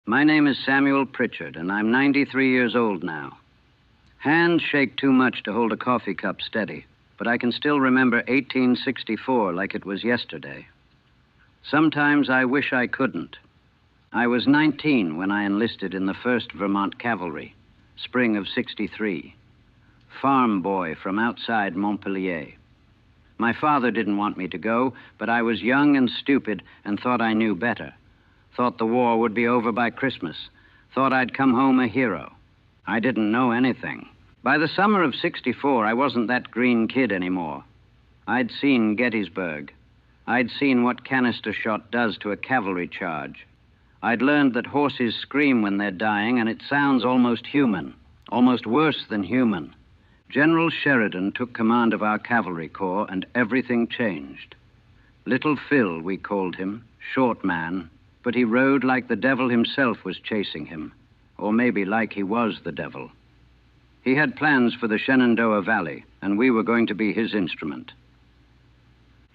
My name is Samuel Pritchard, and I'm 93 years old now. Hands shake too much to hold a coffee cup steady, but I can still remember 1864 like it was yesterday. Sometimes I wish I couldn't. I was 19 when I enlisted in the 1st Vermont Cavalry, spring of '63. Farm boy from outside Montpelier. My father didn't want me to go, but I was young and stupid and thought I knew better. Thought the war would be over by Christmas. Thought I'd come home a hero. I didn't know anything. By the summer of '64, I wasn't that green kid anymore. I'd seen Gettysburg. I'd seen what canister shot does to a cavalry charge. I'd learned that horses scream when they're dying, and it sounds almost human, almost worse than human. General Sheridan took command of our cavalry corps, and everything changed. Little Phil, we called him, short man, but he rode like the devil himself was chasing him, or maybe like he was the devil. He had plans for the Shenandoah Valley, and we were going to be his instrument.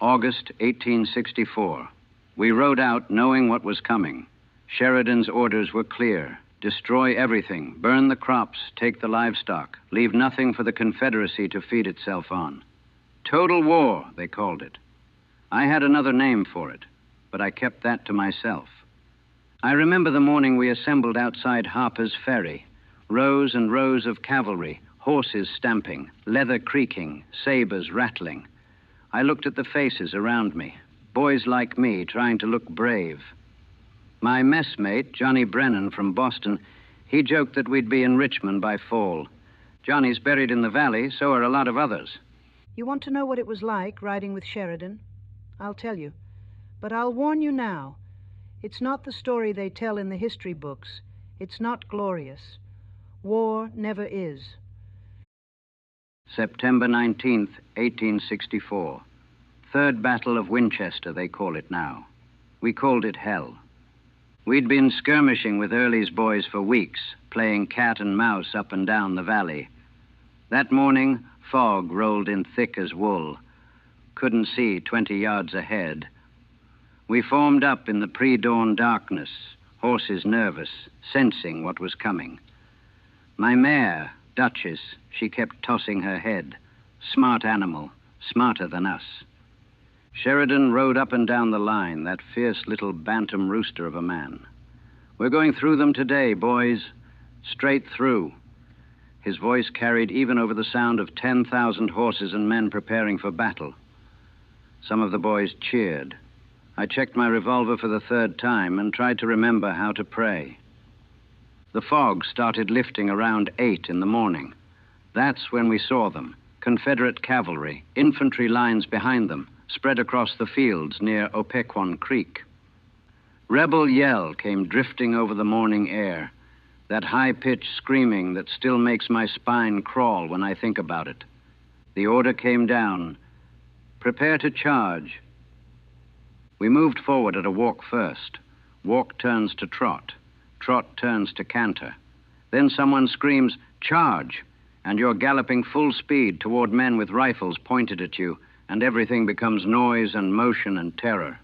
August 1864. We rode out knowing what was coming. Sheridan's orders were clear. Destroy everything, burn the crops, take the livestock, leave nothing for the Confederacy to feed itself on. Total war, they called it. I had another name for it, but I kept that to myself. I remember the morning we assembled outside Harper's Ferry. Rows and rows of cavalry, horses stamping, leather creaking, sabers rattling. I looked at the faces around me, boys like me trying to look brave. My messmate, Johnny Brennan from Boston, he joked that we'd be in Richmond by fall. Johnny's buried in the valley, so are a lot of others. You want to know what it was like riding with Sheridan? I'll tell you. But I'll warn you now. It's not the story they tell in the history books. It's not glorious. War never is. September 19th, 1864. Third Battle of Winchester, they call it now. We called it hell. We'd been skirmishing with Early's boys for weeks, playing cat and mouse up and down the valley. That morning, fog rolled in thick as wool. Couldn't see 20 yards ahead. We formed up in the pre-dawn darkness, horses nervous, sensing what was coming. My mare, Duchess, she kept tossing her head. Smart animal, smarter than us. Sheridan rode up and down the line, that fierce little bantam rooster of a man. We're going through them today, boys. Straight through. His voice carried even over the sound of 10,000 horses and men preparing for battle. Some of the boys cheered. I checked my revolver for the third time and tried to remember how to pray. The fog started lifting around 8 in the morning. That's when we saw them. Confederate cavalry, infantry lines behind them, spread across the fields near Opequon Creek. Rebel yell came drifting over the morning air, that high-pitched screaming that still makes my spine crawl when I think about it. The order came down, prepare to charge. We moved forward at a walk first. Walk turns to trot. Trot turns to canter. Then someone screams, charge, and you're galloping full speed toward men with rifles pointed at you, and everything becomes noise and motion and terror.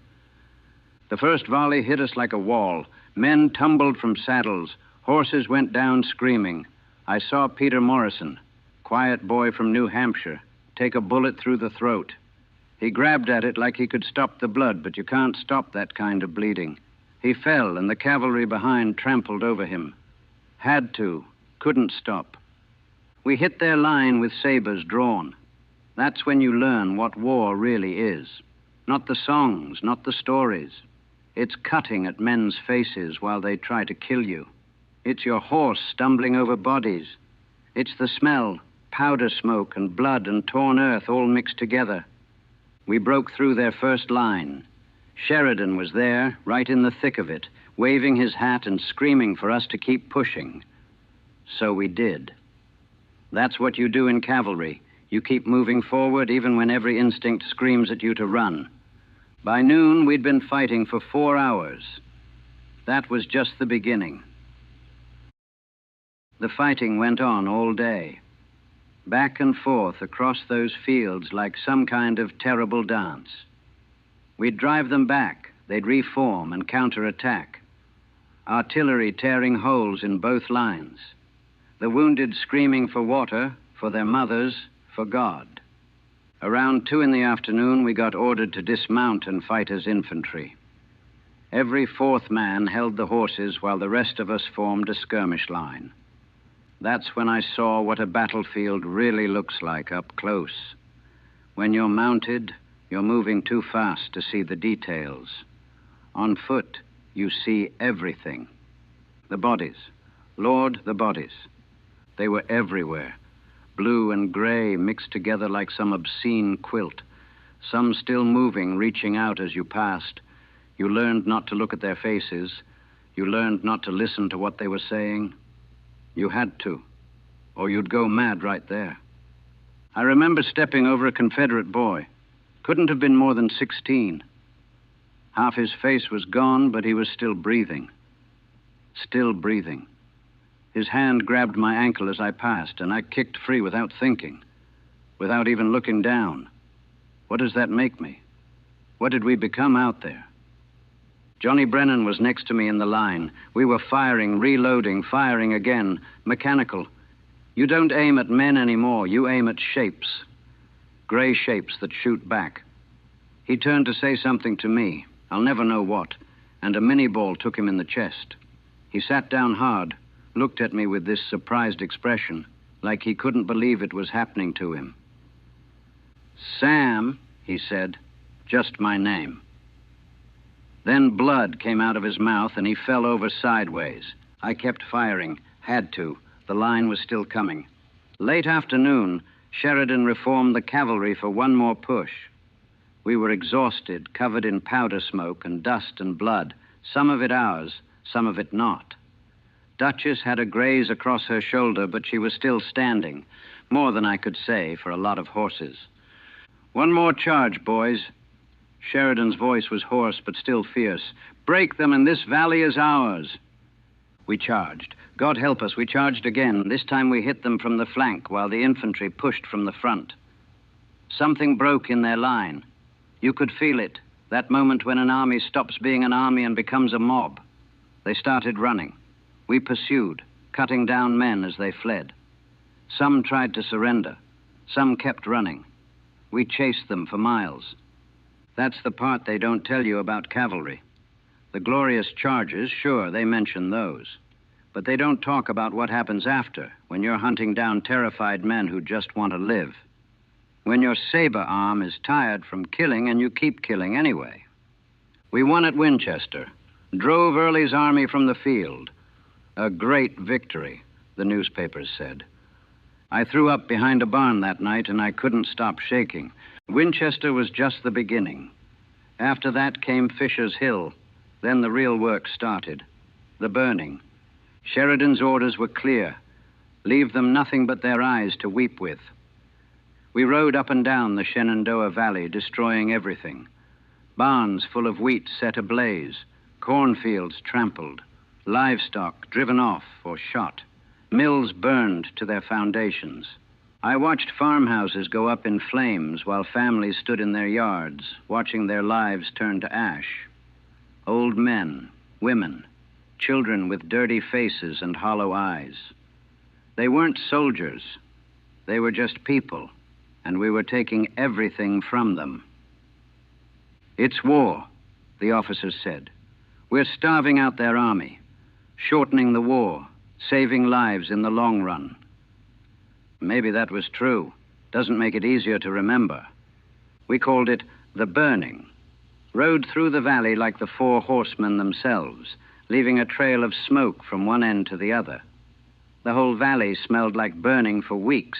The first volley hit us like a wall. Men tumbled from saddles. Horses went down screaming. I saw Peter Morrison, quiet boy from New Hampshire, take a bullet through the throat. He grabbed at it like he could stop the blood, but you can't stop that kind of bleeding. He fell, and the cavalry behind trampled over him. Had to, couldn't stop. We hit their line with sabers drawn. That's when you learn what war really is. Not the songs, not the stories. It's cutting at men's faces while they try to kill you. It's your horse stumbling over bodies. It's the smell, powder smoke and blood and torn earth all mixed together. We broke through their first line. Sheridan was there, right in the thick of it, waving his hat and screaming for us to keep pushing. So we did. That's what you do in cavalry. You keep moving forward even when every instinct screams at you to run. By noon, we'd been fighting for 4 hours. That was just the beginning. The fighting went on all day. Back and forth across those fields like some kind of terrible dance. We'd drive them back. They'd reform and counterattack. artillery tearing holes in both lines, the wounded screaming for water, for their mothers, for God. Around 2 in the afternoon, we got ordered to dismount and fight as infantry. Every fourth man held the horses while the rest of us formed a skirmish line. That's when I saw what a battlefield really looks like up close. When you're mounted, you're moving too fast to see the details. On foot, you see everything. The bodies. Lord, the bodies. They were everywhere. Blue and gray mixed together like some obscene quilt. Some still moving, reaching out as you passed. You learned not to look at their faces. You learned not to listen to what they were saying. You had to, or you'd go mad right there. I remember stepping over a Confederate boy. Couldn't have been more than 16. Half his face was gone, but he was still breathing. Still breathing. His hand grabbed my ankle as I passed, and I kicked free without thinking, without even looking down. What does that make me? What did we become out there? Johnny Brennan was next to me in the line. We were firing, reloading, firing again, mechanical. You don't aim at men anymore. You aim at shapes. Gray shapes that shoot back. He turned to say something to me. I'll never know what. And a mini-ball took him in the chest. He sat down hard, looked at me with this surprised expression, like he couldn't believe it was happening to him. Sam, he said, just my name. Then blood came out of his mouth and he fell over sideways. I kept firing, had to. The line was still coming. Late afternoon, Sheridan reformed the cavalry for one more push. We were exhausted, covered in powder smoke and dust and blood, some of it ours, some of it not. Duchess had a graze across her shoulder, but she was still standing, more than I could say for a lot of horses. One more charge, boys. Sheridan's voice was hoarse but still fierce. Break them, and this valley is ours. We charged. God help us, we charged again. This time we hit them from the flank while the infantry pushed from the front. Something broke in their line. You could feel it, that moment when an army stops being an army and becomes a mob. They started running. We pursued, cutting down men as they fled. Some tried to surrender. Some kept running. We chased them for miles. That's the part they don't tell you about cavalry. The glorious charges, sure, they mention those. But they don't talk about what happens after, when you're hunting down terrified men who just want to live. When your saber arm is tired from killing and you keep killing anyway. We won at Winchester, drove Early's army from the field. A great victory, the newspapers said. I threw up behind a barn that night and I couldn't stop shaking. Winchester was just the beginning. After that came Fisher's Hill. Then the real work started. The burning. Sheridan's orders were clear. Leave them nothing but their eyes to weep with. We rode up and down the Shenandoah Valley, destroying everything. Barns full of wheat set ablaze. Cornfields trampled. Livestock driven off or shot. Mills burned to their foundations. I watched farmhouses go up in flames while families stood in their yards, watching their lives turn to ash. Old men, women, children with dirty faces and hollow eyes. They weren't soldiers. They were just people, and we were taking everything from them. It's war, the officers said. We're starving out their army, shortening the war, saving lives in the long run. Maybe that was true. Doesn't make it easier to remember. We called it the burning. Rode through the valley like the 4 horsemen themselves, leaving a trail of smoke from one end to the other. The whole valley smelled like burning for weeks.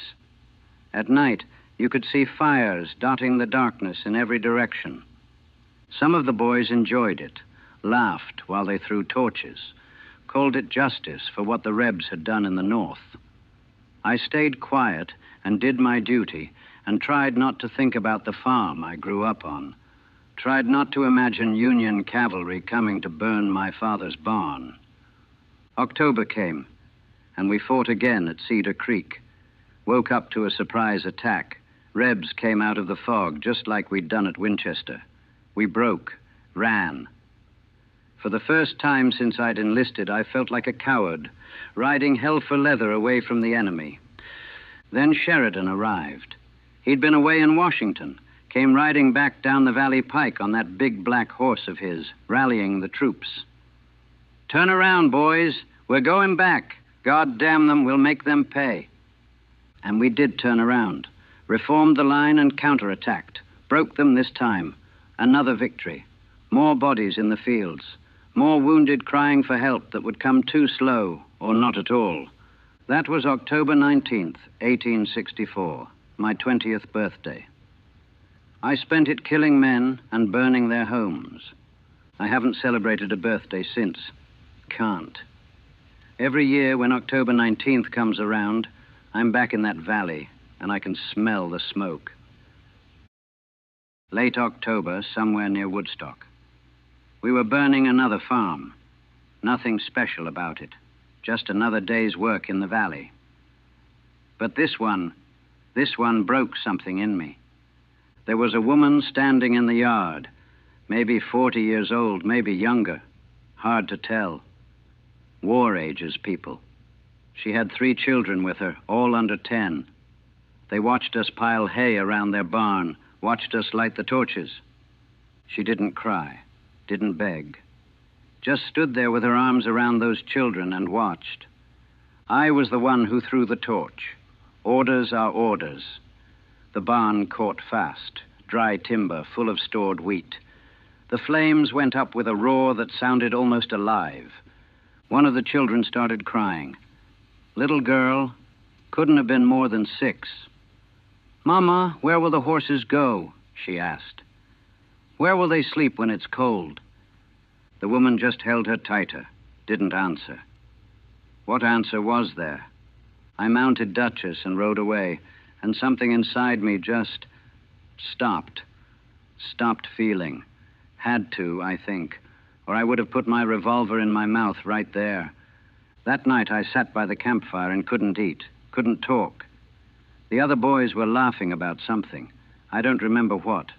At night, you could see fires dotting the darkness in every direction. Some of the boys enjoyed it, laughed while they threw torches, called it justice for what the Rebs had done in the north. I stayed quiet and did my duty and tried not to think about the farm I grew up on, tried not to imagine Union cavalry coming to burn my father's barn. October came, and we fought again at Cedar Creek. Woke up to a surprise attack. Rebs came out of the fog just like we'd done at Winchester. We broke, ran. For the first time since I'd enlisted, I felt like a coward, riding hell for leather away from the enemy. Then Sheridan arrived. He'd been away in Washington, came riding back down the Valley Pike on that big black horse of his, rallying the troops. "Turn around, boys. We're going back. God damn them, we'll make them pay." And we did turn around, reformed the line and counterattacked, broke them this time. Another victory. More bodies in the fields. More wounded crying for help that would come too slow or not at all. That was October 19th, 1864, my 20th birthday. I spent it killing men and burning their homes. I haven't celebrated a birthday since. Can't. Every year when October 19th comes around, I'm back in that valley and I can smell the smoke. Late October, somewhere near Woodstock. We were burning another farm. Nothing special about it. Just another day's work in the valley. But this one broke something in me. There was a woman standing in the yard, maybe 40 years old, maybe younger. Hard to tell. War ages people. She had 3 children with her, all under 10. They watched us pile hay around their barn, watched us light the torches. She didn't cry. Didn't beg. Just stood there with her arms around those children and watched. I was the one who threw the torch. Orders are orders. The barn caught fast, dry timber full of stored wheat. The flames went up with a roar that sounded almost alive. One of the children started crying. Little girl, couldn't have been more than 6. "Mama, where will the horses go?" she asked. "Where will they sleep when it's cold?" The woman just held her tighter, didn't answer. What answer was there? I mounted Duchess and rode away, and something inside me just stopped. Stopped feeling. Had to, I think, or I would have put my revolver in my mouth right there. That night I sat by the campfire and couldn't eat, couldn't talk. The other boys were laughing about something. I don't remember what.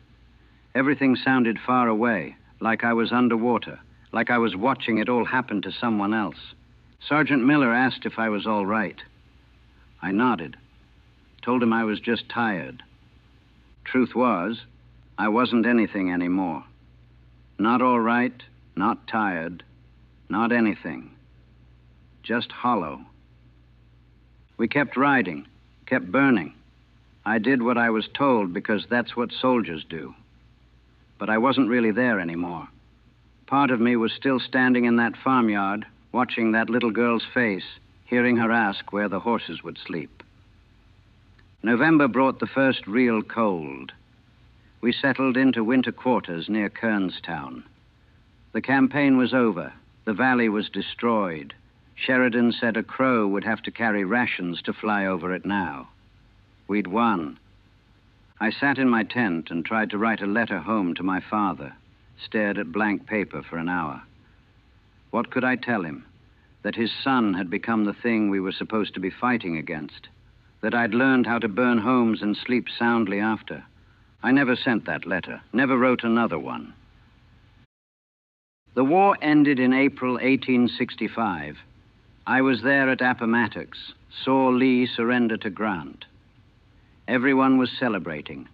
Everything sounded far away, like I was underwater, like I was watching it all happen to someone else. Sergeant Miller asked if I was all right. I nodded, told him I was just tired. Truth was, I wasn't anything anymore. Not all right, not tired, not anything. Just hollow. We kept riding, kept burning. I did what I was told because that's what soldiers do. But I wasn't really there anymore. Part of me was still standing in that farmyard, watching that little girl's face, hearing her ask where the horses would sleep. November brought the first real cold. We settled into winter quarters near Kernstown. The campaign was over. The valley was destroyed. Sheridan said a crow would have to carry rations to fly over it now. We'd won. I sat in my tent and tried to write a letter home to my father, stared at blank paper for an hour. What could I tell him? That his son had become the thing we were supposed to be fighting against. That I'd learned how to burn homes and sleep soundly after. I never sent that letter, never wrote another one. The war ended in April 1865. I was there at Appomattox, saw Lee surrender to Grant. Everyone was celebrating.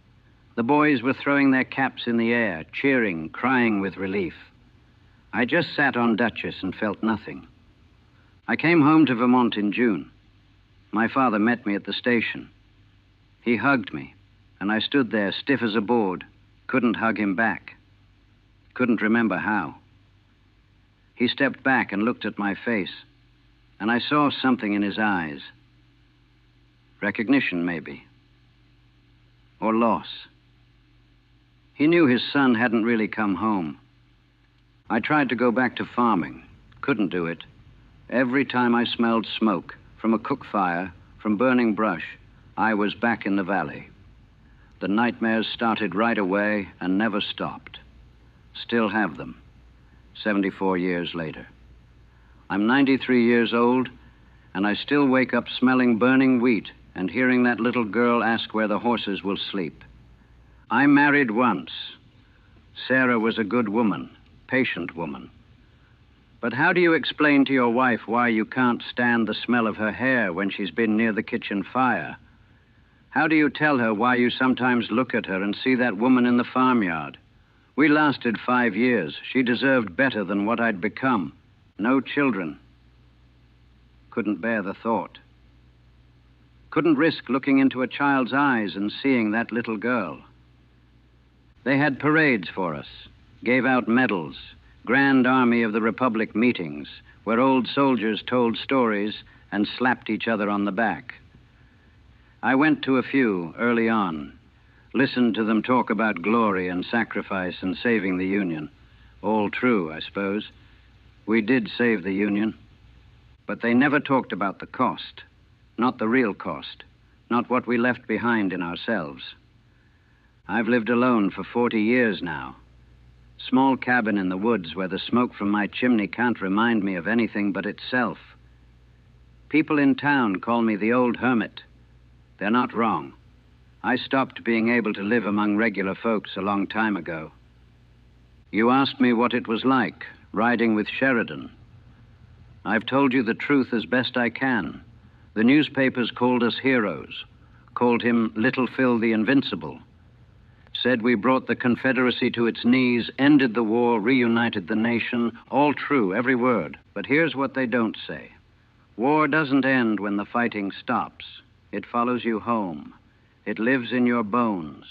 The boys were throwing their caps in the air, cheering, crying with relief. I just sat on Duchess and felt nothing. I came home to Vermont in June. My father met me at the station. He hugged me, and I stood there stiff as a board, couldn't hug him back. Couldn't remember how. He stepped back and looked at my face, and I saw something in his eyes. Recognition, maybe. Or loss. He knew his son hadn't really come home. I tried to go back to farming. Couldn't do it. Every time I smelled smoke, from a cook fire, from burning brush, I was back in the valley. The nightmares started right away and never stopped. Still have them, 74 years later. I'm 93 years old, and I still wake up smelling burning wheat and hearing that little girl ask where the horses will sleep. I married once. Sarah was a good woman, patient woman. But how do you explain to your wife why you can't stand the smell of her hair when she's been near the kitchen fire? How do you tell her why you sometimes look at her and see that woman in the farmyard? We lasted 5 years. She deserved better than what I'd become. No children. Couldn't bear the thought. Couldn't risk looking into a child's eyes and seeing that little girl. They had parades for us, gave out medals, Grand Army of the Republic meetings, where old soldiers told stories and slapped each other on the back. I went to a few early on, listened to them talk about glory and sacrifice and saving the Union. All true, I suppose. We did save the Union. But they never talked about the cost, not the real cost, not what we left behind in ourselves. I've lived alone for 40 years now. Small cabin in the woods where the smoke from my chimney can't remind me of anything but itself. People in town call me the old hermit. They're not wrong. I stopped being able to live among regular folks a long time ago. You asked me what it was like, riding with Sheridan. I've told you the truth as best I can. The newspapers called us heroes, called him Little Phil the Invincible, said we brought the Confederacy to its knees, ended the war, reunited the nation. All true, every word. But here's what they don't say. War doesn't end when the fighting stops. It follows you home. It lives in your bones.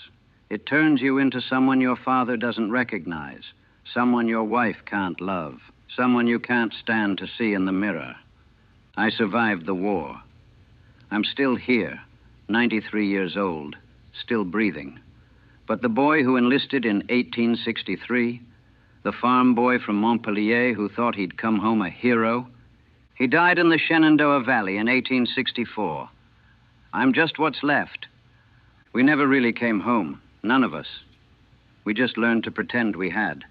It turns you into someone your father doesn't recognize, someone your wife can't love, someone you can't stand to see in the mirror. I survived the war. I'm still here, 93 years old, still breathing. But the boy who enlisted in 1863, the farm boy from Montpellier who thought he'd come home a hero, he died in the Shenandoah Valley in 1864. I'm just what's left. We never really came home, none of us. We just learned to pretend we had.